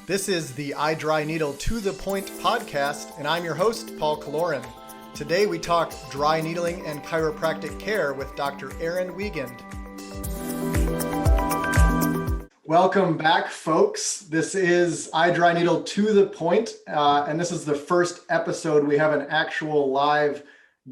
This is the iDryNeedle To The Point podcast, and I'm your host, Paul Kaloran. Today we talk dry needling and chiropractic care with Dr. Aaron Wiegand. Welcome back, folks. This is iDryNeedle To The Point, and this is the first episode we have an actual live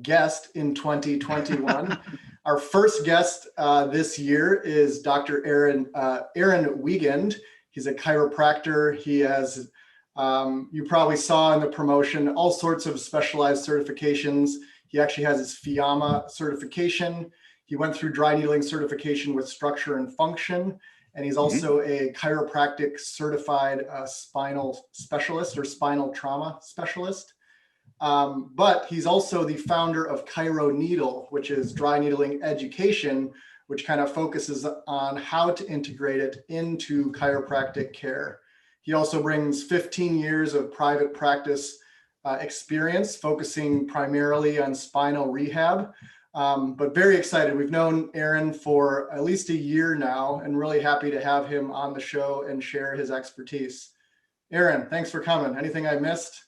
guest in 2021. Our first guest this year is Dr. Aaron Wiegand. He's a chiropractor. He has, you probably saw in the promotion, all sorts of specialized certifications. He actually has his FIAMA certification. He went through dry needling certification with structure and function. And he's also a chiropractic certified spinal specialist or spinal trauma specialist. But he's also the founder of ChiroNeedle, which is dry needling education, which kind of focuses on how to integrate it into chiropractic care. He also brings 15 years of private practice experience, focusing primarily on spinal rehab, but very excited. We've known Aaron for at least a year now and really happy to have him on the show and share his expertise. Aaron, thanks for coming. Anything I missed?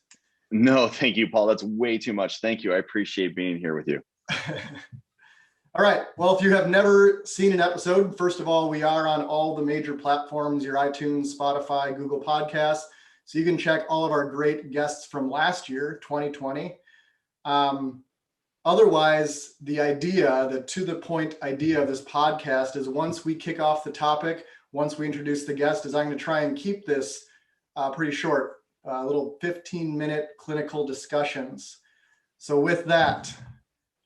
No, thank you, Paul. That's way too much. Thank you. I appreciate being here with you. All right. Well, if you have never seen an episode, first of all, we are on all the major platforms, your iTunes, Spotify, Google Podcasts. So you can check all of our great guests from last year, 2020. Otherwise, the to the point idea of this podcast is once we kick off the topic, once we introduce the guest, is I'm going to try and keep this pretty short, little 15-minute clinical discussions. So with that,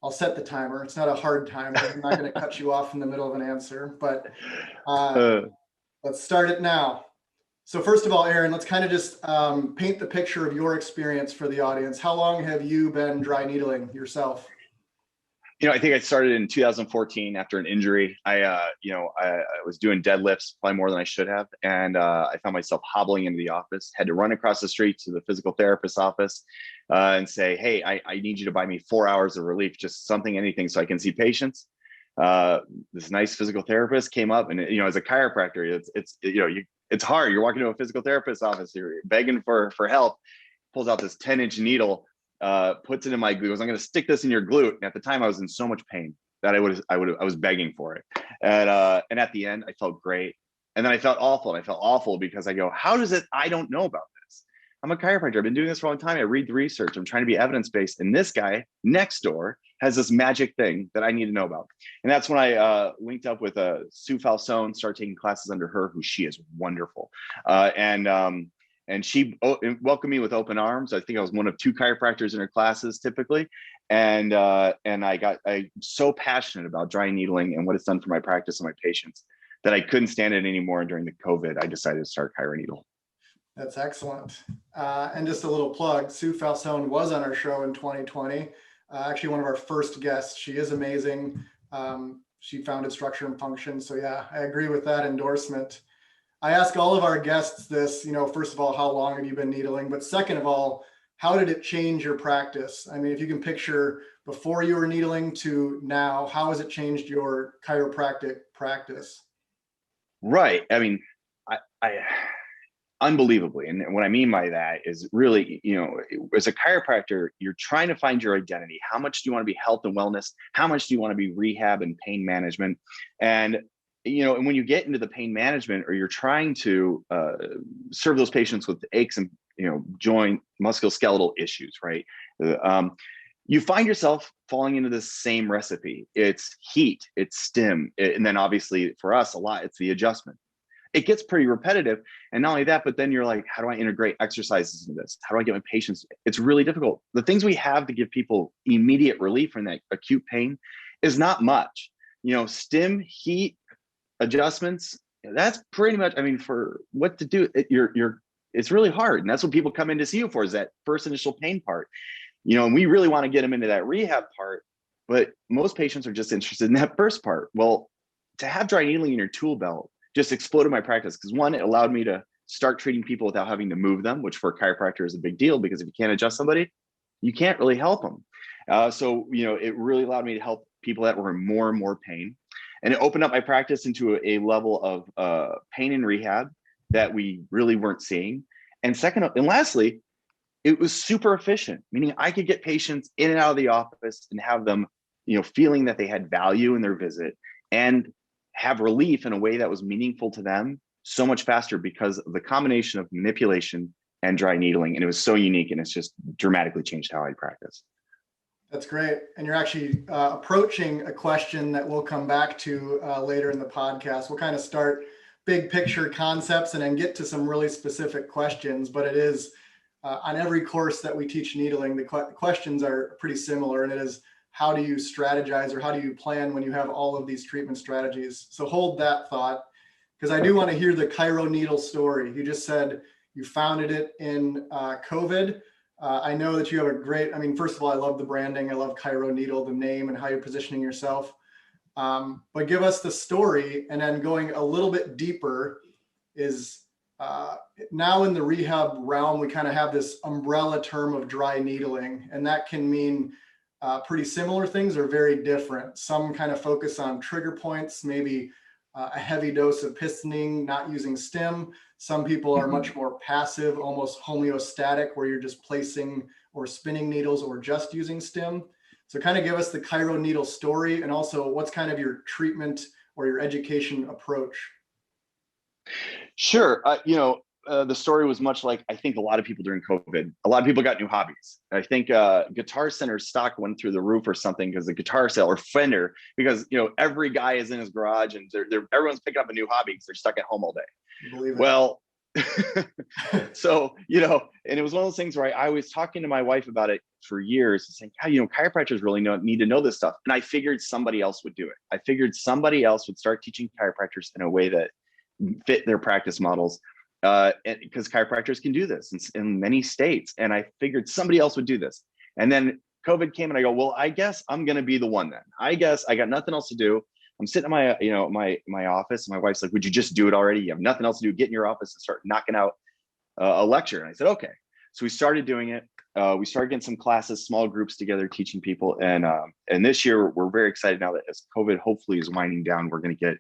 I'll set the timer. It's not a hard timer. I'm not going to cut you off in the middle of an answer, but let's start it now. So first of all, Aaron, let's kind of just paint the picture of your experience for the audience. How long have you been dry needling yourself? I think I started in 2014 after an injury. I was doing deadlifts probably more than I should have. And I found myself hobbling into the office, had to run across the street to the physical therapist's office and say, hey, I need you to buy me 4 hours of relief, just something, anything, so I can see patients. This nice physical therapist came up and, as a chiropractor, it's hard. You're walking to a physical therapist's office, you're begging for help, pulls out this 10-inch needle, puts it in my glute. I'm going to stick this in your glute. And at the time I was in so much pain that I was begging for it. And at the end I felt great. And then I felt awful. And I felt awful because I go, I don't know about this. I'm a chiropractor. I've been doing this for a long time. I read the research. I'm trying to be evidence-based. And this guy next door has this magic thing that I need to know about. And that's when I linked up with Sue Falsone, started taking classes under her, who she is wonderful. And she welcomed me with open arms. I think I was one of 2 chiropractors in her classes typically. And I'm so passionate about dry needling and what it's done for my practice and my patients that I couldn't stand it anymore. And during the COVID, I decided to start ChiroNeedle. That's excellent. And just a little plug, Sue Falsone was on our show in 2020. Actually one of our first guests. She is amazing. She founded Structure and Function. So yeah, I agree with that endorsement. I ask all of our guests this, first of all, how long have you been needling? But second of all, how did it change your practice? I mean, if you can picture before you were needling to now, how has it changed your chiropractic practice? Right. I mean, I unbelievably. And what I mean by that is really, as a chiropractor, you're trying to find your identity. How much do you want to be health and wellness? How much do you want to be rehab and pain management? And when you get into the pain management or you're trying to serve those patients with aches and, joint musculoskeletal issues, right? You find yourself falling into the same recipe. It's heat, it's stim. And then obviously for us a lot, it's the adjustment. It gets pretty repetitive. And not only that, but then you're like, how do I integrate exercises into this? How do I get my patients? It's really difficult. The things we have to give people immediate relief from that acute pain is not much. Stim, heat, adjustments, that's pretty much, for what to do, it's really hard. And that's what people come in to see you for, is that first initial pain part. And we really want to get them into that rehab part, but most patients are just interested in that first part. Well, to have dry needling in your tool belt just exploded my practice, because one, it allowed me to start treating people without having to move them, which for a chiropractor is a big deal, because if you can't adjust somebody, you can't really help them. So it really allowed me to help people that were in more and more pain. And it opened up my practice into a level of pain and rehab that we really weren't seeing. And second, and lastly, it was super efficient, meaning I could get patients in and out of the office and have them, feeling that they had value in their visit and have relief in a way that was meaningful to them so much faster because of the combination of manipulation and dry needling. And it was so unique, and it's just dramatically changed how I practice. That's great. And you're actually approaching a question that we'll come back to later in the podcast. We'll kind of start big picture concepts and then get to some really specific questions, but it is on every course that we teach needling, the questions are pretty similar, and it is, how do you strategize, or how do you plan when you have all of these treatment strategies? So hold that thought, because I do want to hear the ChiroNeedle story. You just said you founded it in COVID. I know that you have a great, first of all, I love the branding. I love ChiroNeedle, the name and how you're positioning yourself. But give us the story, and then going a little bit deeper is now in the rehab realm, we kind of have this umbrella term of dry needling, and that can mean pretty similar things or very different. Some kind of focus on trigger points, maybe a heavy dose of pistoning, not using stim. Some people are much more passive, almost homeostatic, where you're just placing or spinning needles or just using stim. So kind of give us the ChiroNeedle story, and also what's kind of your treatment or your education approach. Sure. The story was much like, I think, a lot of people during COVID. A lot of people got new hobbies. I think Guitar Center stock went through the roof or something because the guitar sale, or Fender, because every guy is in his garage and everyone's picking up a new hobby because they're stuck at home all day. Believe it. Well, so and it was one of those things where I was talking to my wife about it for years, saying, chiropractors really need to know this stuff. And I figured somebody else would do it. I figured somebody else would start teaching chiropractors in a way that fit their practice models. Because chiropractors can do this in many states. And I figured somebody else would do this. And then COVID came, and I go, well, I guess I'm going to be the one then. I guess I got nothing else to do. I'm sitting in my office. And my wife's like, would you just do it already? You have nothing else to do. Get in your office and start knocking out a lecture. And I said, okay. So we started doing it. We started getting some classes, small groups together, teaching people. And this year, we're very excited now that as COVID hopefully is winding down, we're going to get,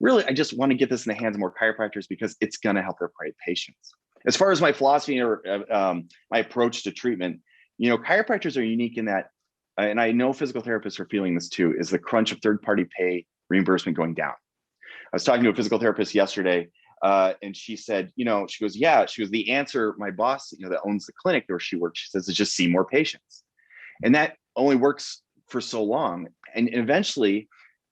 really, I just want to get this in the hands of more chiropractors because it's going to help their patients. As far as my philosophy or my approach to treatment, chiropractors are unique in that, and I know physical therapists are feeling this too, is the crunch of third-party pay reimbursement going down. I was talking to a physical therapist yesterday, and she said, she goes, the answer, my boss, that owns the clinic where she works, she says, is just see more patients. And that only works for so long. And eventually,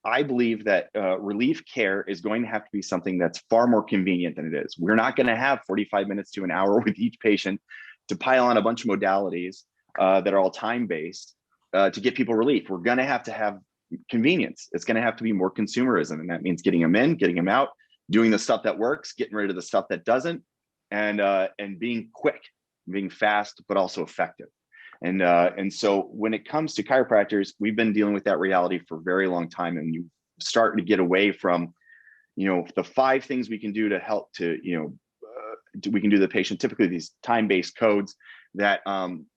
I believe that relief care is going to have to be something that's far more convenient than it is. We're not going to have 45 minutes to an hour with each patient to pile on a bunch of modalities that are all time-based to get people relief. We're going to have convenience. It's going to have to be more consumerism. And that means getting them in, getting them out, doing the stuff that works, getting rid of the stuff that doesn't, and being quick, being fast, but also effective. And so when it comes to chiropractors, we've been dealing with that reality for a very long time. And you start to get away from, the 5 things we can do to help to, we can do the patient, typically these time-based codes that,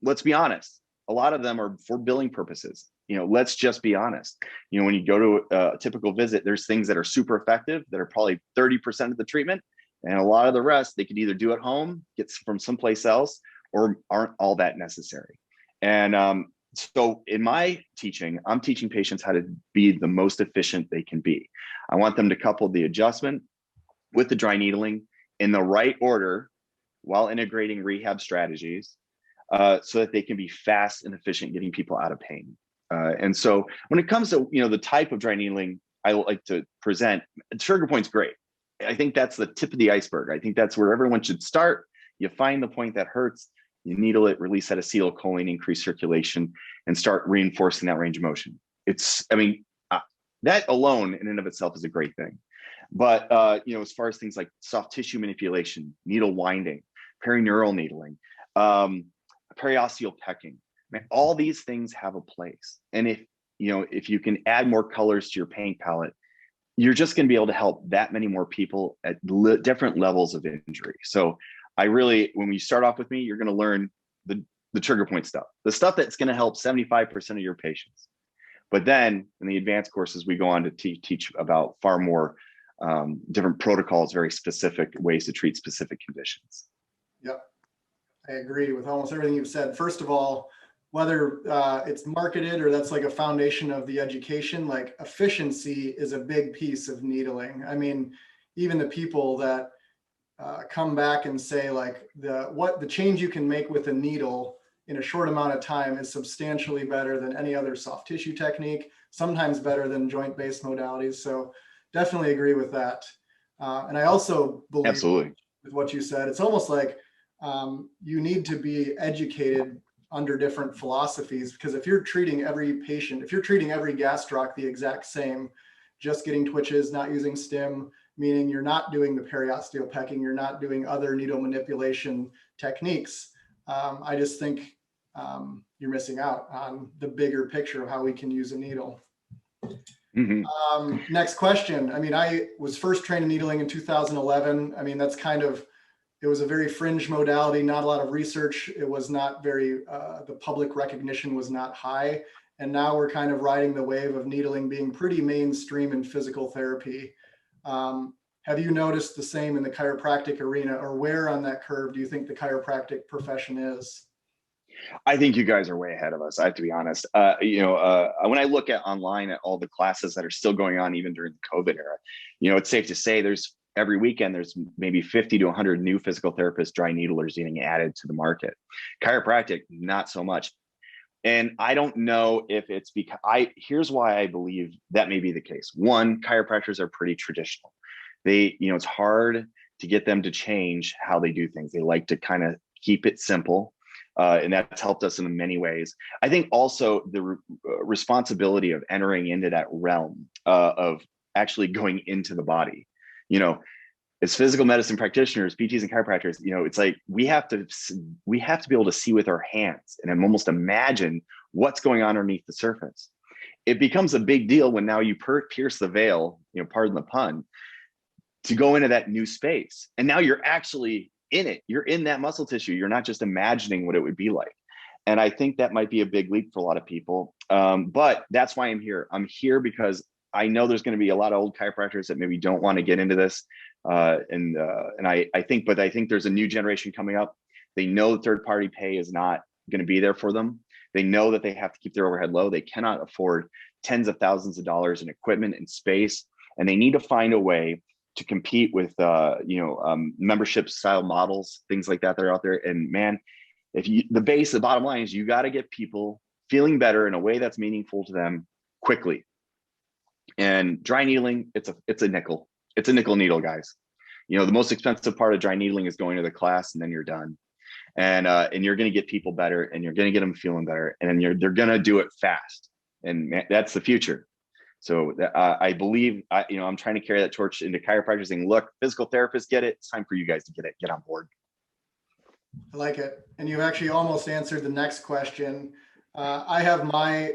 let's be honest, a lot of them are for billing purposes. Let's just be honest. When you go to a typical visit, there's things that are super effective that are probably 30% of the treatment. And a lot of the rest, they could either do at home, get from someplace else, or aren't all that necessary. And so in my teaching, I'm teaching patients how to be the most efficient they can be. I want them to couple the adjustment with the dry needling in the right order while integrating rehab strategies so that they can be fast and efficient getting people out of pain. And so when it comes to, the type of dry needling I like to present, trigger point's great. I think that's the tip of the iceberg. I think that's where everyone should start. You find the point that hurts, you needle it, release that acetylcholine, increase circulation, and start reinforcing that range of motion. That alone in and of itself is a great thing. But, as far as things like soft tissue manipulation, needle winding, perineural needling, periosteal pecking, all these things have a place. And if you can add more colors to your pain palette, you're just going to be able to help that many more people at different levels of injury. So when you start off with me, you're going to learn the trigger point stuff, the stuff that's going to help 75% of your patients. But then in the advanced courses, we go on to teach about far more different protocols, very specific ways to treat specific conditions. Yep. I agree with almost everything you've said. First of all, whether it's marketed or that's like a foundation of the education, like efficiency is a big piece of needling. I mean, even the people that come back and say like the change you can make with a needle in a short amount of time is substantially better than any other soft tissue technique, sometimes better than joint-based modalities. So definitely agree with that. And I also believe Absolutely. with what you said, it's almost like you need to be educated under different philosophies, because if you're treating every patient, if you're treating every gastroc the exact same, just getting twitches, not using stim, meaning you're not doing the periosteal pecking, you're not doing other needle manipulation techniques, I just think you're missing out on the bigger picture of how we can use a needle. Mm-hmm. Next question. I mean, I was first trained in needling in 2011. I mean, that's kind of, it was a very fringe modality, not a lot of research. It was not very, the public recognition was not high. And now we're kind of riding the wave of needling being pretty mainstream in physical therapy. Have you noticed the same in the chiropractic arena, or where on that curve do you think the chiropractic profession is? I think you guys are way ahead of us. I have to be honest. When I look at online at all the classes that are still going on, even during the COVID era, it's safe to say every weekend there's maybe 50 to 100 new physical therapists, dry needlers getting added to the market. Chiropractic, not so much. And I don't know if it's because here's why I believe that may be the case. One, chiropractors are pretty traditional. It's hard to get them to change how they do things. They like to kind of keep it simple. And that's helped us in many ways. I think also the responsibility of entering into that realm of actually going into the body, as physical medicine practitioners, PTs and chiropractors, it's like we have to be able to see with our hands and almost imagine what's going on underneath the surface. It becomes a big deal when now you pierce the veil, pardon the pun, to go into that new space. And now you're actually in it. You're in that muscle tissue. You're not just imagining what it would be like. And I think that might be a big leap for a lot of people. But that's why I'm here. I'm here because I know there's going to be a lot of old chiropractors that maybe don't want to get into this. And I think there's a new generation coming up. They know third-party pay is not going to be there for them. They know that they have to keep their overhead low. They cannot afford tens of thousands of dollars in equipment and space, and they need to find a way to compete with membership style models, things like that are out there. And man, the bottom line is you got to get people feeling better in a way that's meaningful to them quickly. And dry needling, it's a nickel. It's a nickel needle, guys. The most expensive part of dry needling is going to the class and then you're done. And you're going to get people better, and you're going to get them feeling better, and then they're going to do it fast. And man, that's the future. So I believe, I'm trying to carry that torch into chiropractors, saying, look, physical therapists get it. It's time for you guys to get on board. I like it. And you actually almost answered the next question. I have my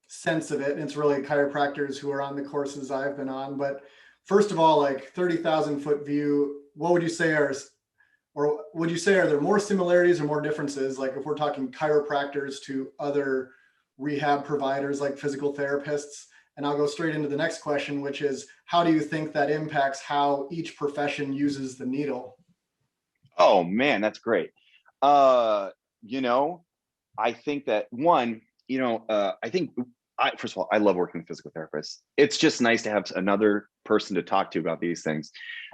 sense of it. And it's really chiropractors who are on the courses I've been on. But first of all, like 30,000 foot view, what would you say are there more similarities or more differences? Like if we're talking chiropractors to other rehab providers like physical therapists? And I'll go straight into the next question, which is, how do you think that impacts how each profession uses the needle? Oh man, that's great. I think that one, first of all, I love working with physical therapists. It's just nice to have another person to talk to about these things,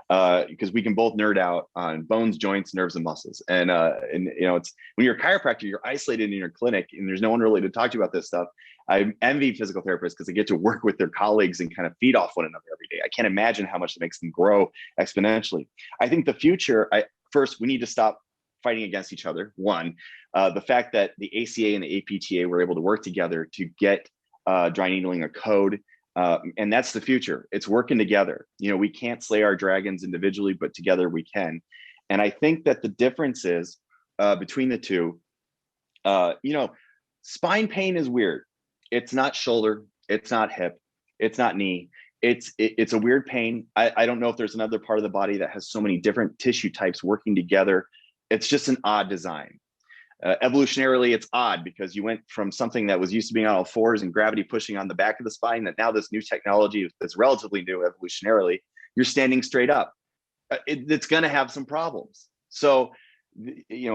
because we can both nerd out on bones, joints, nerves, and muscles. And it's when you're a chiropractor, you're isolated in your clinic, and there's no one really to talk to about this stuff. I envy physical therapists because they get to work with their colleagues and kind of feed off one another every day. I can't imagine how much it makes them grow exponentially. I think the future, first, we need to stop fighting against each other. One, the fact that the ACA and the APTA were able to work together to get dry needling a code. And that's the future. It's working together. We can't slay our dragons individually, but together we can. And I think that the difference is between the two, spine pain is weird. It's not shoulder. It's not hip. It's not knee. It's a weird pain. I don't know if there's another part of the body that has so many different tissue types working together. It's just an odd design. Evolutionarily, it's odd because you went from something that was used to being on all fours and gravity pushing on the back of the spine, that now this new technology that's relatively new evolutionarily, you're standing straight up. It's going to have some problems. So,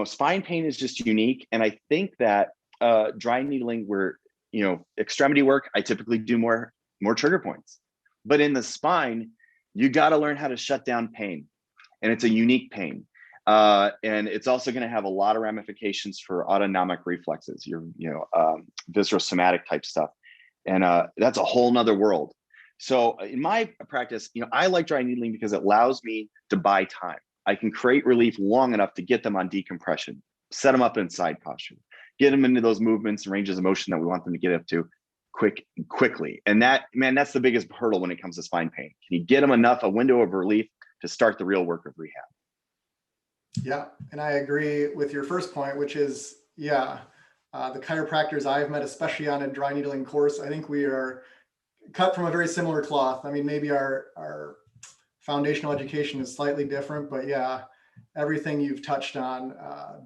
spine pain is just unique. And I think that dry needling, where, extremity work, I typically do more trigger points. But in the spine, you got to learn how to shut down pain. And it's a unique pain. And it's also going to have a lot of ramifications for autonomic reflexes, your viscerosomatic type stuff. And that's a whole nother world. So in my practice, I like dry needling because it allows me to buy time. I can create relief long enough to get them on decompression, set them up in side posture, get them into those movements and ranges of motion that we want them to get up to quickly. And that's the biggest hurdle when it comes to spine pain. Can you get them a window of relief to start the real work of rehab? Yeah, and I agree with your first point, which is, the chiropractors I've met, especially on a dry needling course, I think we are cut from a very similar cloth. I mean, maybe our foundational education is slightly different, but yeah, everything you've touched on,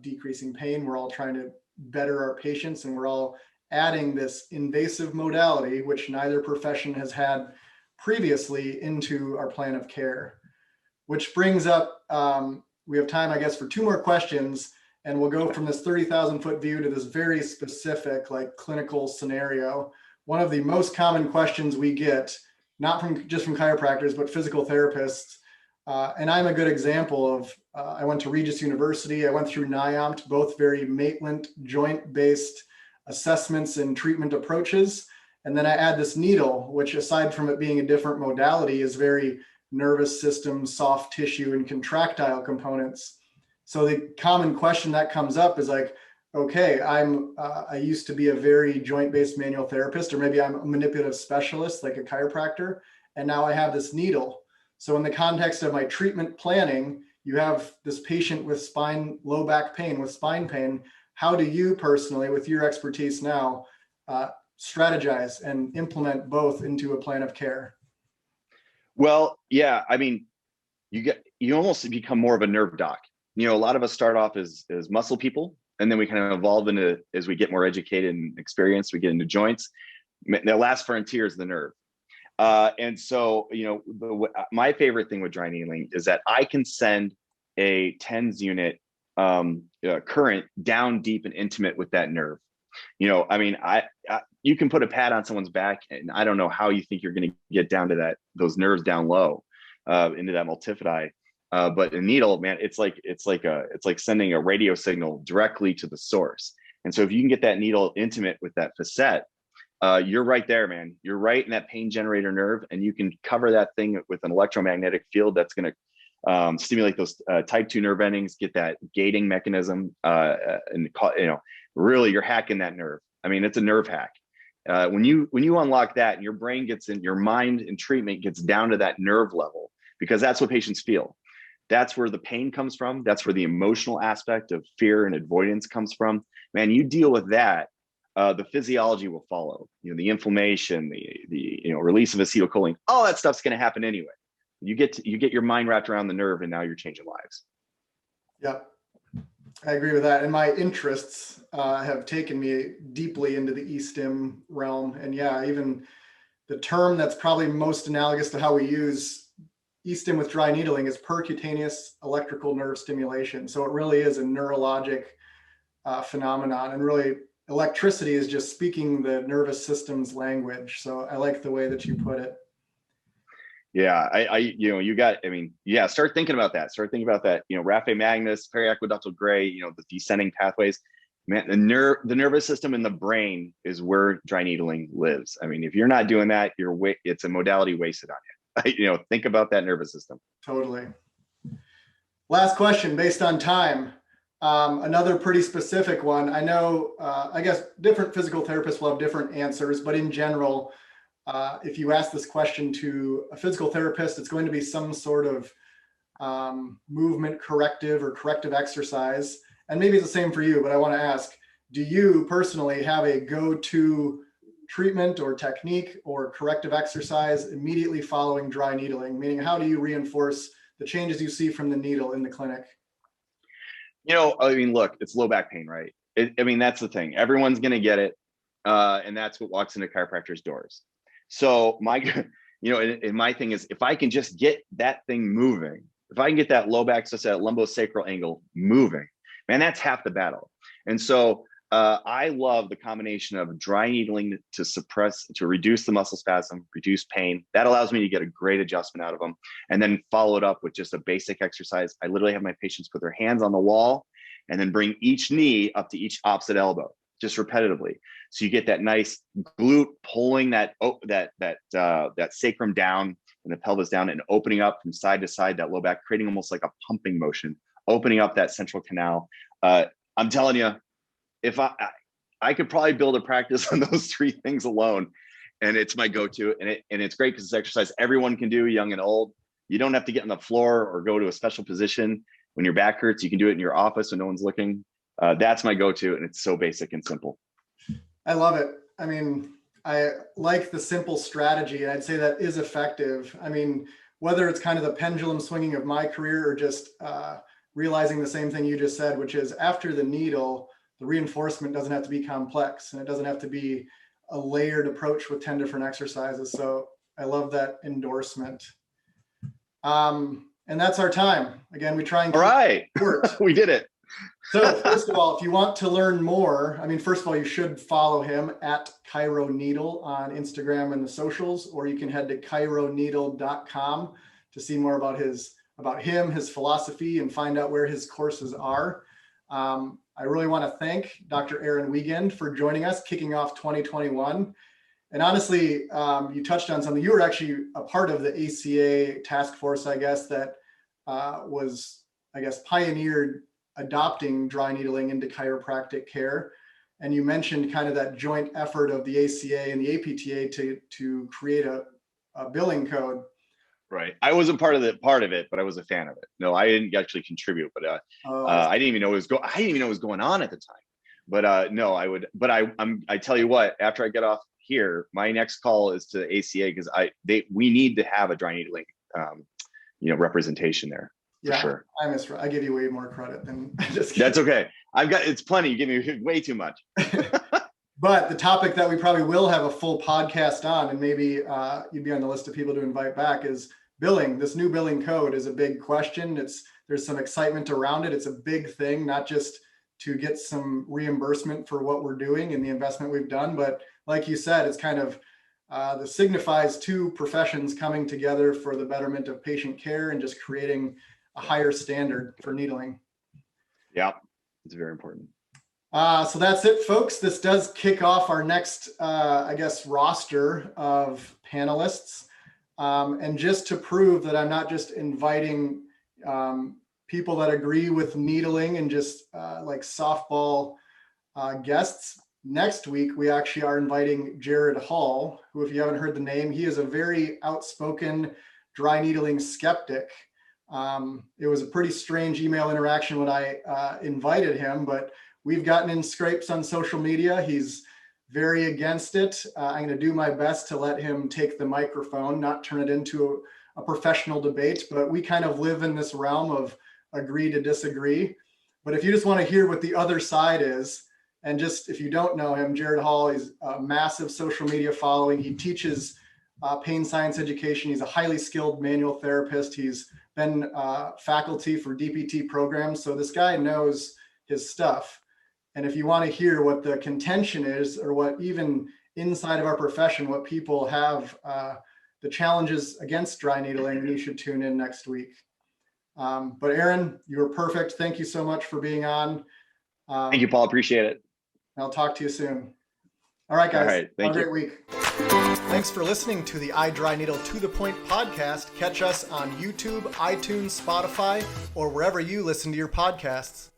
decreasing pain, we're all trying to better our patients, and we're all adding this invasive modality, which neither profession has had previously, into our plan of care. Which brings up, we have time, I guess, for two more questions, and we'll go from this 30,000 foot view to this very specific, like, clinical scenario. One of the most common questions we get, not just from chiropractors, but physical therapists, and I'm a good example of, I went to Regis University, I went through NIOMT, both very Maitland joint-based assessments and treatment approaches. And then I add this needle, which, aside from it being a different modality, is very nervous system, soft tissue, and contractile components. So the common question that comes up is like, okay, I used to be a very joint-based manual therapist, or maybe I'm a manipulative specialist, like a chiropractor, and now I have this needle. So in the context of my treatment planning, you have this patient with low back pain, with spine pain. How do you personally, with your expertise now, strategize and implement both into a plan of care? Well, yeah, I mean, you almost become more of a nerve doc. A lot of us start off as muscle people, and then we kind of evolve into, as we get more educated and experienced, we get into joints. The last frontier is the nerve. And so, my favorite thing with dry needling is that I can send a TENS unit current down deep and intimate with that nerve. You can put a pad on someone's back, and I don't know how you think you're going to get down to those nerves down low, into that multifidi. But a needle, man, it's like sending a radio signal directly to the source. And so if you can get that needle intimate with that facet, you're right there, man. You're right in that pain generator nerve, and you can cover that thing with an electromagnetic field that's going to stimulate those type 2 nerve endings, get that gating mechanism, and really you're hacking that nerve. I mean, it's a nerve hack. When you unlock that, and your brain gets in, your mind and treatment gets down to that nerve level, because that's what patients feel. That's where the pain comes from. That's where the emotional aspect of fear and avoidance comes from. Man, you deal with that, the physiology will follow. The inflammation, the release of acetylcholine, all that stuff's going to happen anyway. You get your mind wrapped around the nerve, and now you're changing lives. Yep, I agree with that. And my interests have taken me deeply into the e-stim realm. And yeah, even the term that's probably most analogous to how we use e-stim with dry needling is percutaneous electrical nerve stimulation. So it really is a neurologic phenomenon, and really electricity is just speaking the nervous system's language. So I like the way that you put it. Yeah, start thinking about that. Raphe Magnus, periaqueductal gray, the descending pathways. Man, the nervous system in the brain is where dry needling lives. I mean, if you're not doing that, it's a modality wasted on you. Think about that nervous system. Totally. Last question based on time. Another pretty specific one. I know, I guess different physical therapists will have different answers, but in general, if you ask this question to a physical therapist, it's going to be some sort of movement corrective or corrective exercise. And maybe it's the same for you, but I want to ask, do you personally have a go-to treatment or technique or corrective exercise immediately following dry needling? Meaning, how do you reinforce the changes you see from the needle in the clinic? Look, it's low back pain, right? I mean, that's the thing. Everyone's going to get it. And that's what walks into chiropractors' doors. So and my thing is, if I can just get that thing moving, if I can get that low back, so that lumbosacral angle moving, man, that's half the battle. And so I love the combination of dry needling to reduce the muscle spasm, reduce pain. That allows me to get a great adjustment out of them. And then follow it up with just a basic exercise. I literally have my patients put their hands on the wall and then bring each knee up to each opposite elbow, just repetitively. So you get that nice glute pulling that sacrum down and the pelvis down and opening up from side to side, that low back, creating almost like a pumping motion, opening up that central canal. I'm telling you, if I could probably build a practice on those three things alone, and it's my go-to, and it's great because it's exercise everyone can do, young and old. You don't have to get on the floor or go to a special position when your back hurts. You can do it in your office when no one's looking. That's my go-to, and it's so basic and simple. I love it. I mean, I like the simple strategy, and I'd say that is effective. I mean, whether it's kind of the pendulum swinging of my career or just realizing the same thing you just said, which is after the needle, the reinforcement doesn't have to be complex, and it doesn't have to be a layered approach with 10 different exercises. So I love that endorsement. And that's our time. Again, we try and all right. We did it. So first of all, if you want to learn more, I mean, first of all, you should follow him at ChiroNeedle on Instagram and the socials, or you can head to ChiroNeedle.com to see more about him, his philosophy, and find out where his courses are. I really want to thank Dr. Aaron Wiegand for joining us, kicking off 2021. And honestly, you touched on something. You were actually a part of the ACA task force, I guess, that pioneered adopting dry needling into chiropractic care. And you mentioned kind of that joint effort of the ACA and the APTA to create a billing code. Right. I wasn't part of it, but I was a fan of it. No, I didn't actually contribute, but I didn't even know it was going on at the time. But no, I would. But I tell you what, after I get off here, my next call is to the ACA because we need to have a dry needling, representation there. Yeah, for sure. I give you way more credit than just kidding. That's okay. It's plenty. You give me way too much. But the topic that we probably will have a full podcast on, and maybe you'd be on the list of people to invite back, is billing. This new billing code is a big question. There's some excitement around it. It's a big thing, not just to get some reimbursement for what we're doing and the investment we've done, but like you said, it's kind of this signifies two professions coming together for the betterment of patient care and just creating a higher standard for needling. Yeah, it's very important. So that's it, folks. This does kick off our next, roster of panelists. And just to prove that I'm not just inviting people that agree with needling and just like softball guests, next week we actually are inviting Jared Hall, who, if you haven't heard the name, he is a very outspoken dry needling skeptic. It was a pretty strange email interaction when I invited him, but we've gotten in scrapes on social media. He's very against it. I'm going to do my best to let him take the microphone, not turn it into a professional debate, but we kind of live in this realm of agree to disagree. But if you just want to hear what the other side is, and just if you don't know him, Jared Hall is a massive social media following. He teaches pain science education. He's a highly skilled manual therapist. He's been faculty for DPT programs. So this guy knows his stuff. And if you want to hear what the contention is, or what even inside of our profession, what people have, the challenges against dry needling, then you should tune in next week. But Aaron, you were perfect. Thank you so much for being on. Thank you, Paul. Appreciate it. I'll talk to you soon. All right, guys. All right. Thank you. Have a great week. Thanks for listening to the iDryNeedle To The Point podcast. Catch us on YouTube, iTunes, Spotify, or wherever you listen to your podcasts.